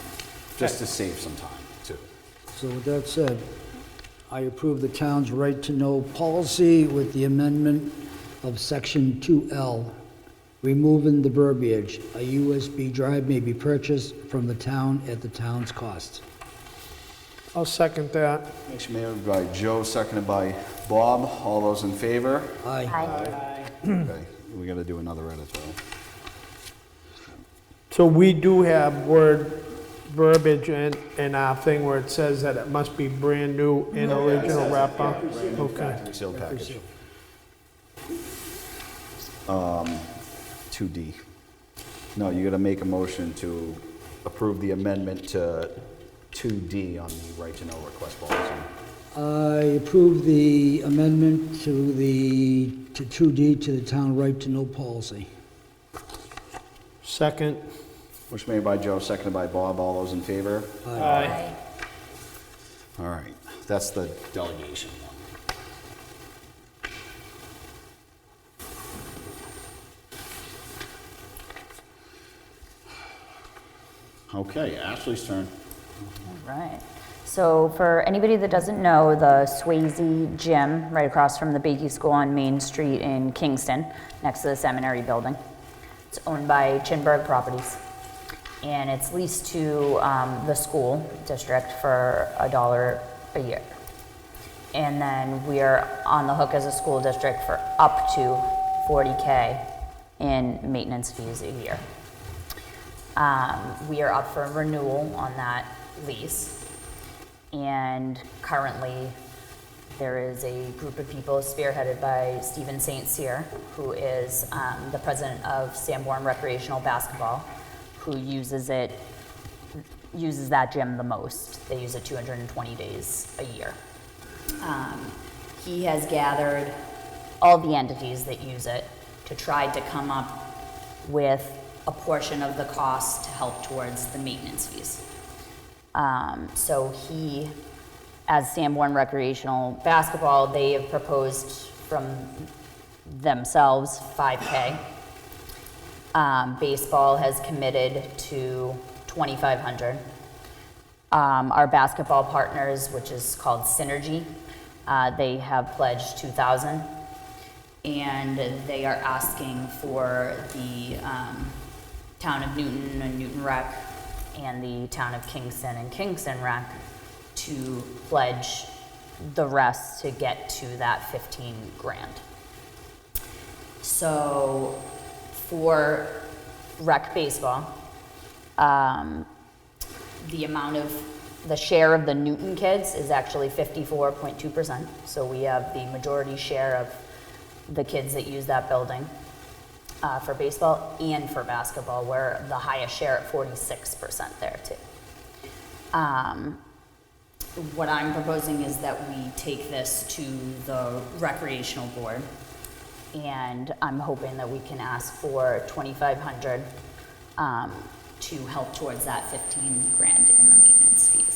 Just to save some time, too. So with that said, I approve the town's right to know policy with the amendment of section 2L, removing the verbiage, a USB drive may be purchased from the town at the town's cost. I'll second that. Motion made by Joe, seconded by Bob. All those in favor? Aye. Okay, we gotta do another edit though. So we do have verbiage in our thing where it says that it must be brand new in original wrapper? Okay. Factory sealed package. 2D. No, you gotta make a motion to approve the amendment to 2D on the right to know request policy. I approve the amendment to 2D to the town right to know policy. Second. Motion made by Joe, seconded by Bob. All those in favor? Aye. All right, that's the delegation one. Okay, Ashley's turn. Right. So for anybody that doesn't know, the Swayze Gym, right across from the Bakey School on Main Street in Kingston, next to the seminary building. It's owned by Chinburg Properties. And it's leased to the school district for $1 a year. And then we are on the hook as a school district for up to $40K in maintenance fees a year. We are up for renewal on that lease. And currently, there is a group of people spearheaded by Stephen St. Cyr, who is the president of Sanborn Recreational Basketball, who uses that gym the most. They use it 220 days a year. He has gathered all the entities that use it to try to come up with a portion of the cost to help towards the maintenance fees. So he, as Sanborn Recreational Basketball, they have proposed from themselves $5K. Baseball has committed to $2,500. Our basketball partners, which is called Synergy, they have pledged $2,000, and they are asking for the town of Newton and Newton Rec and the town of Kingston and Kingston Rec to pledge the rest to get to that 15 grand. So for rec baseball, the share of the Newton kids is actually 54.2%. So we have the majority share of the kids that use that building for baseball and for basketball. We're the highest share at 46% there too. What I'm proposing is that we take this to the recreational board, and I'm hoping that we can ask for $2,500 to help towards that 15 grand in the maintenance fees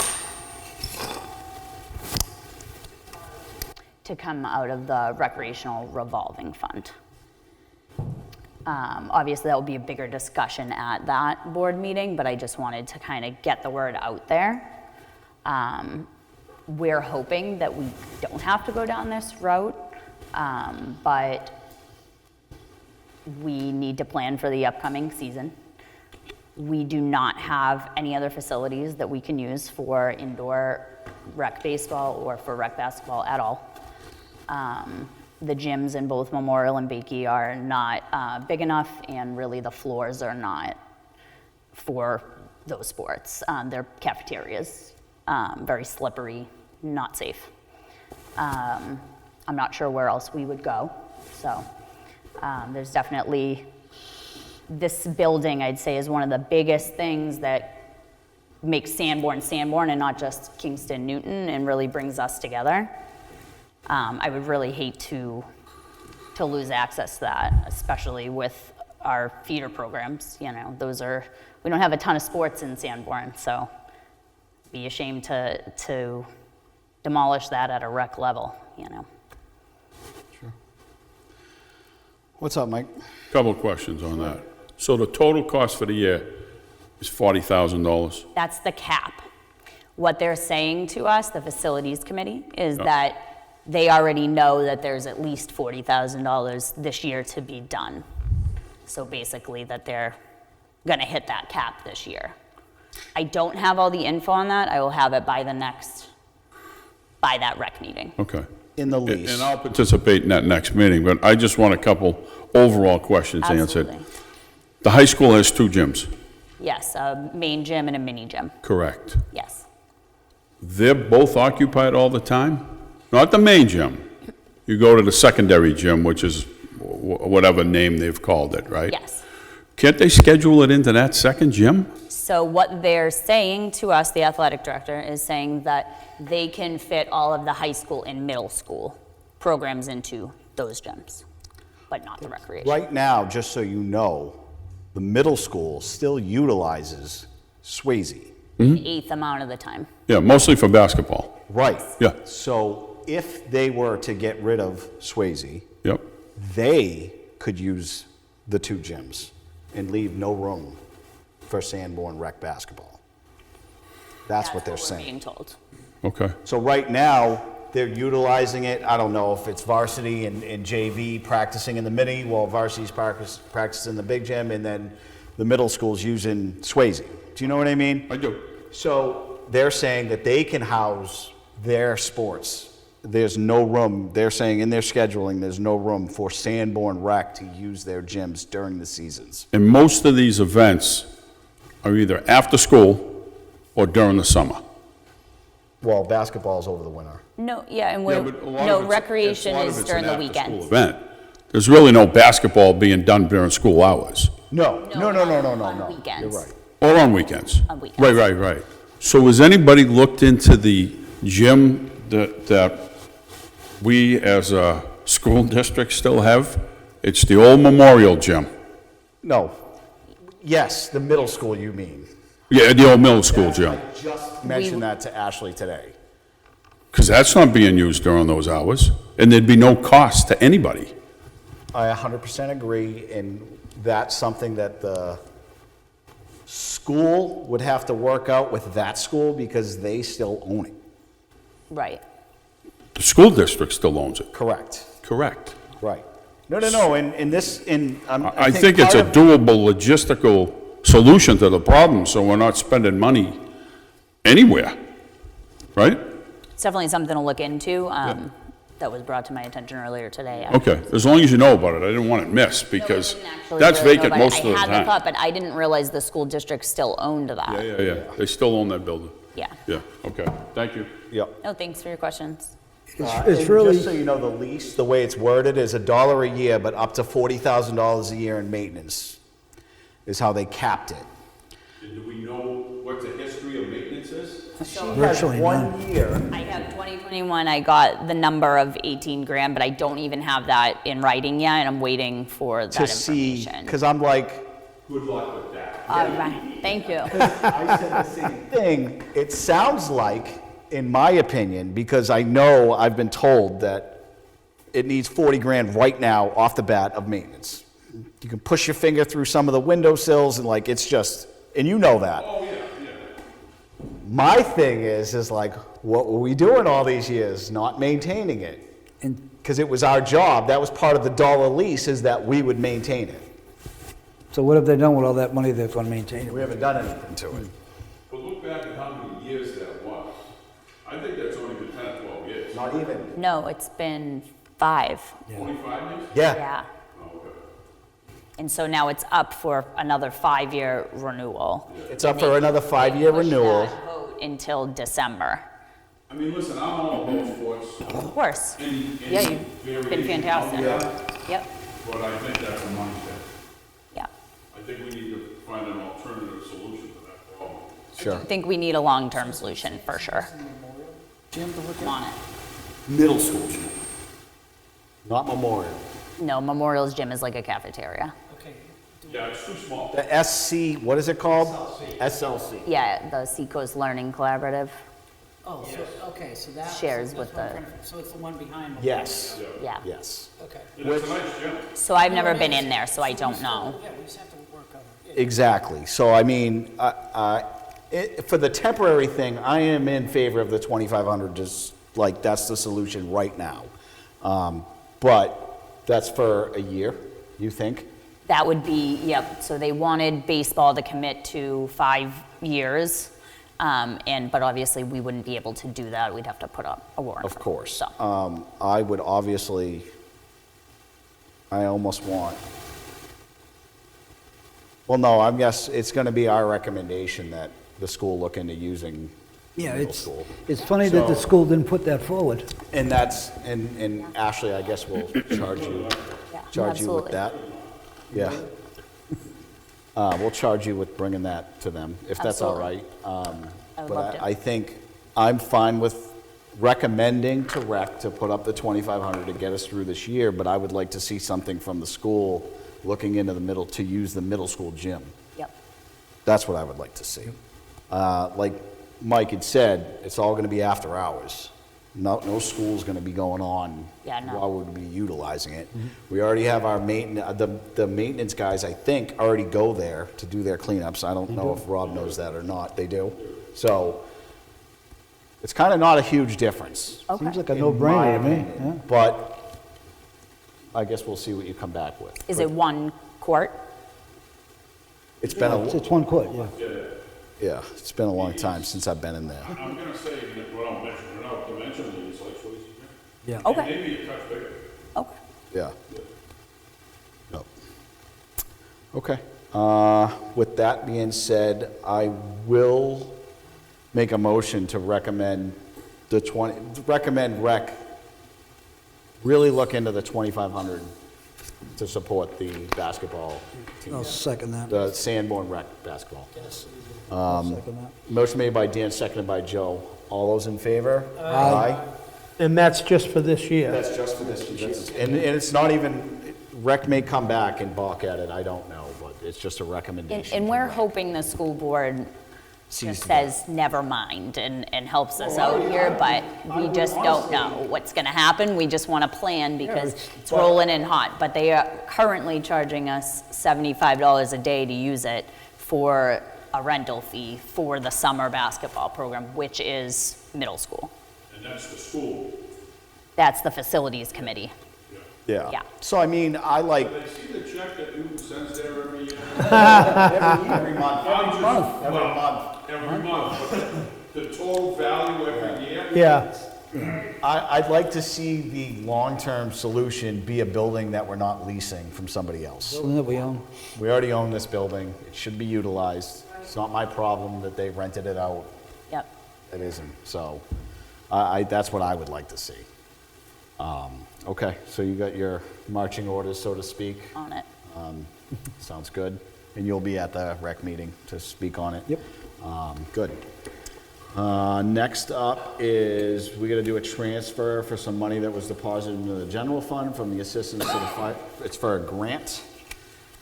to come out of the recreational revolving fund. Obviously, that will be a bigger discussion at that board meeting, but I just wanted to kind of get the word out there. We're hoping that we don't have to go down this route, but we need to plan for the upcoming season. We do not have any other facilities that we can use for indoor rec baseball or for rec basketball at all. The gyms in both Memorial and Bakey are not big enough, and really the floors are not for those sports. They're cafeterias, very slippery, not safe. I'm not sure where else we would go. So there's definitely, this building, I'd say, is one of the biggest things that makes Sanborn Sanborn and not just Kingston Newton, and really brings us together. I would really hate to lose access to that, especially with our feeder programs. You know, we don't have a ton of sports in Sanborn, so it'd be a shame to demolish that at a rec level, you know. Sure. What's up, Mike? Couple of questions on that. So the total cost for the year is $40,000? That's the cap. What they're saying to us, the facilities committee, is that they already know that there's at least $40,000 this year to be done. So basically that they're gonna hit that cap this year. I don't have all the info on that. I will have it by that rec meeting. Okay. In the lease. And I'll participate in that next meeting, but I just want a couple overall questions answered. Absolutely. The high school has 2 gyms, Yes, a main gym and a mini gym. correct? Yes. They're both occupied all the time? Not the main gym. You go to the secondary gym, which is whatever name they've called it, right? Yes. Can't they schedule it into that second gym? So what they're saying to us, the athletic director, is saying that they can fit all of the high school and middle school programs into those gyms, but not the recreation. Right now, just so you know, the middle school still utilizes Swayze. An eighth amount of the time. Yeah, mostly for basketball. Right. Yeah. So if they were to get rid of Swayze, Yep. they could use the 2 gyms and leave no room for Sanborn rec basketball. That's what they're we're saying. being told. Okay. So right now, they're utilizing it. I don't know if it's varsity and JV practicing in the mini, while varsity's practicing in the big gym, and then the middle school's using Swayze. Do you know what I mean? I do. So they're saying that they can house their sports. There's no room, they're saying in their scheduling, there's no room for Sanborn Rec to use their gyms during the seasons. And most of these events are either after school or during the summer. Well, basketball's over the winter. No, yeah, and Yeah, we're, but a lot no, of it's- recreation a lot of is it's during an the after-school weekends. event. There's really no basketball being done during school hours No, no, no, no, no, no, on no. weekends. You're right. or on weekends. On weekends. Right. So has anybody looked into the gym that we as a school district still have? It's the old Memorial Gym. No. Yes, the middle school you mean. Yeah, the old middle school gym. I just mentioned that to Ashley today. Because that's not being used during those hours, and there'd be no cost to anybody. I 100% agree, and that's something that the school would have to work out with that school because they still own it. Right. The school district still owns it. Correct. Correct. Right. No, and this, I think it's a doable logistical solution to the problem, so we're not spending money anywhere, right? It's definitely something to look into. That was brought to my attention earlier today. Okay, as long as you know about it, I didn't want it missed, because Actually, that's really know vacant about it. most of the I had the time. thought, but I didn't realize the school district still owned that. Yeah, they still own that building. Yeah. Yeah, okay, thank you. Yep. No, thanks for your questions. It's And really, just so you know, the lease, the way it's worded, is $1 a year, but up to $40,000 a year in maintenance is how they capped it. Do we know what the history of maintenance is? She has Virtually 1 year. I have 2021, I got the number of 18 grand, but I don't even have that in writing yet, and I'm waiting for that To see, information. because I'm like, Good luck with that. All right, thank you. I said the same thing. It sounds like, in my opinion, because I know I've been told that it needs 40 grand right now off the bat of maintenance. You can push your finger through some of the windowsills and like, it's just, and you know that. Oh, yeah. My thing is like, what were we doing all these years? Not maintaining it. and Because it was our job. That was part of the dollar lease, is that we would maintain it. so what have they done with all that money they're going to maintain We it? haven't done anything to it. But look back at how many years that was. I think that's only been 10 or 12 years. Not even. No, it's been 5. 25 years? Yeah. Yeah. Oh, okay. And so now it's up for another 5-year renewal. It's up for another 5-year Push renewal. that vote until December. I mean, listen, I'm all about sports. Of course. Yeah, you've been fantastic. Yep, But I think that's a money thing. yeah. I think we need to find an alternative solution to that problem. Sure. I think we need a long-term solution, for sure. I'm on it. Middle school gym. Not Memorial. No, Memorial's gym is like a cafeteria. Yeah, it's too small. The SC, what is it called? SLC. Yeah, the Seacoast Learning Collaborative Oh, so, okay, so that. shares with the, So it's the one behind. Yes, yeah. yes. Okay. And it's a nice gym. So I've never been in there, so I don't know. Yeah, we just have to work on it. Exactly. So I mean, for the temporary thing, I am in favor of the 2,500, just like that's the solution right now. But that's for a year, you think? That would be, yep, so they wanted baseball to commit to 5 years, but obviously we wouldn't be able to do that, we'd have to put up a warrant. Of course. So, I would obviously, I almost want, well, no, I guess it's gonna be our recommendation that the school look into using Yeah, middle school. it's funny that the So- school didn't put that forward. And that's, and Ashley, I guess we'll charge you with absolutely. that. Yeah. We'll charge you with bringing that to them, if that's all right. Absolutely. I would But love to. I think I'm fine with recommending to rec to put up the 2,500 to get us through this year, but I would like to see something from the school looking into the middle, to use the middle school gym. Yep, That's what I would like to see. Like Mike had said, it's all gonna be after hours. No school's gonna be going on Yeah, no. while we're gonna be utilizing it. We already have our the maintenance guys, I think, already go there to do their cleanups. I don't know if Rob knows that or not. They do. So it's kinda not a huge difference. Seems like a in no-brainer my to me, opinion. yeah. But I guess we'll see what you come back with. is it one court? It's been It's one court, yeah. yeah, it's been a long time since I've been in there. I'm gonna say, well, dimensionally, it's like Swayze. Yeah. Okay, Maybe a touch bigger. okay. Yeah. Yep. Okay. With that being said, I will make a motion to recommend recommend rec really look into the 2,500 to support the basketball team. I'll second that. The Sanborn rec basketball. I'll second that. Motion made by Dan, seconded by Joe. All those in favor? Aye. And that's just for this year. That's just for this year. And it's not even, rec may come back and balk at it, I don't know, but it's just a recommendation. And from we're rec. hoping the school board Sees just that. says, never mind, and helps us out here, but we just don't know what's gonna happen. We just wanna plan because it's rolling in hot. But they are currently charging us $75 a day to use it for a rental fee for the summer basketball program, which is middle school. And that's the school. That's the facilities committee. Yeah. Yeah. So I mean, I like, They see the check that Newton sends there every year? every month, every month. Every month, but the total value every year? Yeah, I'd like to see the long-term solution be a building that we're not leasing from somebody else. Building that we own. We already own this building, it should be utilized. It's not my problem that they rented it out, Yep. it isn't, so, that's what I would like to see. Okay, so you got your marching orders, so to speak, On it. sounds good. And you'll be at the rec meeting to speak on it? Yep. Good. Next up is, we gotta do a transfer for some money that was deposited into the general fund from the assistance to the fire, it's for a grant.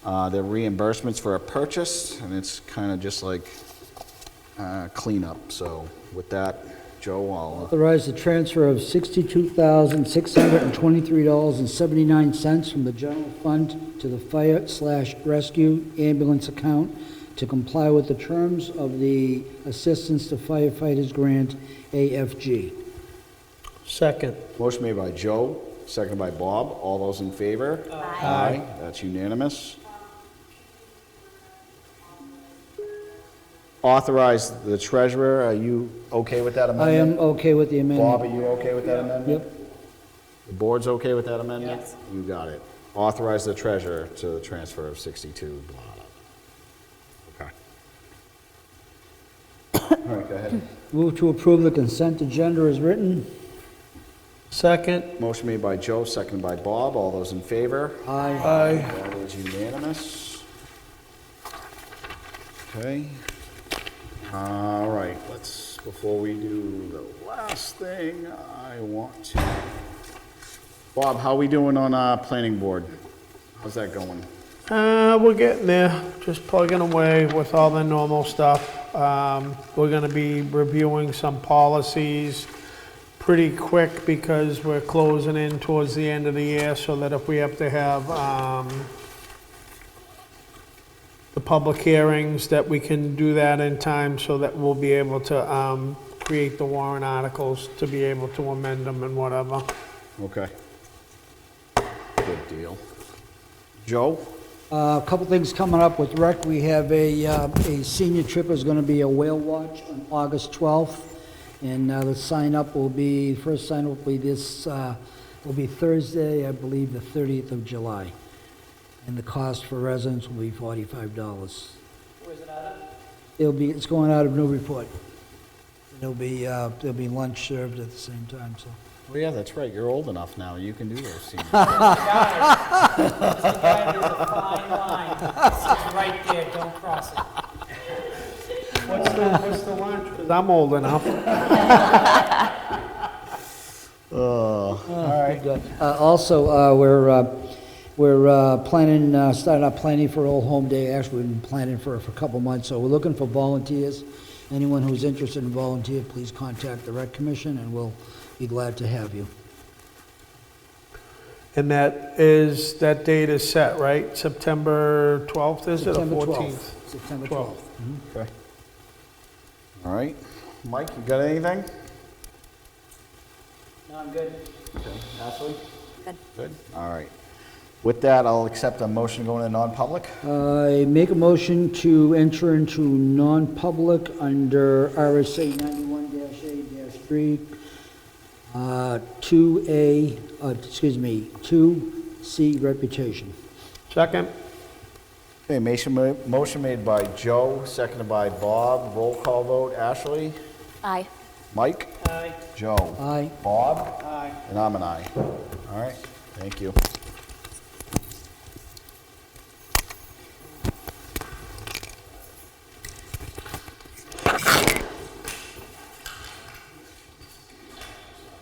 The reimbursements for a purchase, and it's kinda just like, cleanup, so with that, Joe, I'll, Authorize the transfer of $62,623.79 from the general fund to the fire/rescue ambulance account to comply with the terms of the Assistance to Firefighters Grant, AFG. second. motion made by Joe, seconded by Bob, all those in favor? Aye. That's unanimous. Authorize the treasurer, are you okay with that I amendment? am okay with the Bob, are amendment. you okay with that amendment? Yep. The board's okay with that amendment? Yes. You got it. Authorize the treasurer to the transfer of 62, blah, blah. Okay. All right, go ahead. Move to approve the consent agenda as written. Second. Motion made by Joe, seconded by Bob. All those in favor? Aye. Aye. All those unanimous. Okay. All right, before we do the last thing, I want to, Bob, how we doing on planning board? How's that going? We're getting there, just plugging away with all the normal stuff. We're gonna be reviewing some policies pretty quick because we're closing in towards the end of the year, so that if we have to have, the public hearings, that we can do that in time so that we'll be able to, create the warrant articles to be able to amend them and whatever. Okay. Good deal. Joe? A couple things coming up with rec. We have a senior trip is going to be a whale watch on August 12th. And the sign-up will be, first sign-up will be will be Thursday, I believe, the 30th of July. And the cost for residents will be $45. Where's it at? It's going out of Newburyport. There'll be lunch served at the same time, so. Oh, yeah, that's right. You're old enough now. You can do those senior. There's a fine line. It's right there, don't cross it. What's the lunch? 'Cause I'm old enough. All right. Also, we're planning, starting out planning for Old Home Day. Actually, we've been planning for a couple months, so we're looking for volunteers. Anyone who's interested in volunteer, please contact the Rec Commission, and we'll be glad to have you. And that date is set, right? September 12th, is it, or September 12th. 14th? September 12th. 12th. Okay. All right. Mike, you got anything? No, I'm good. Okay. Ashley? Good. Good. All right. With that, I'll accept a motion going into non-public. I make a motion to enter into non-public under RSA 91-A-3, 2C reputation. Second? Okay, motion made by Joe, seconded by Bob. Roll call vote. Ashley? Aye. Mike? Aye. Joe? Aye. Bob? Aye. And I'm an aye. All right. Thank you.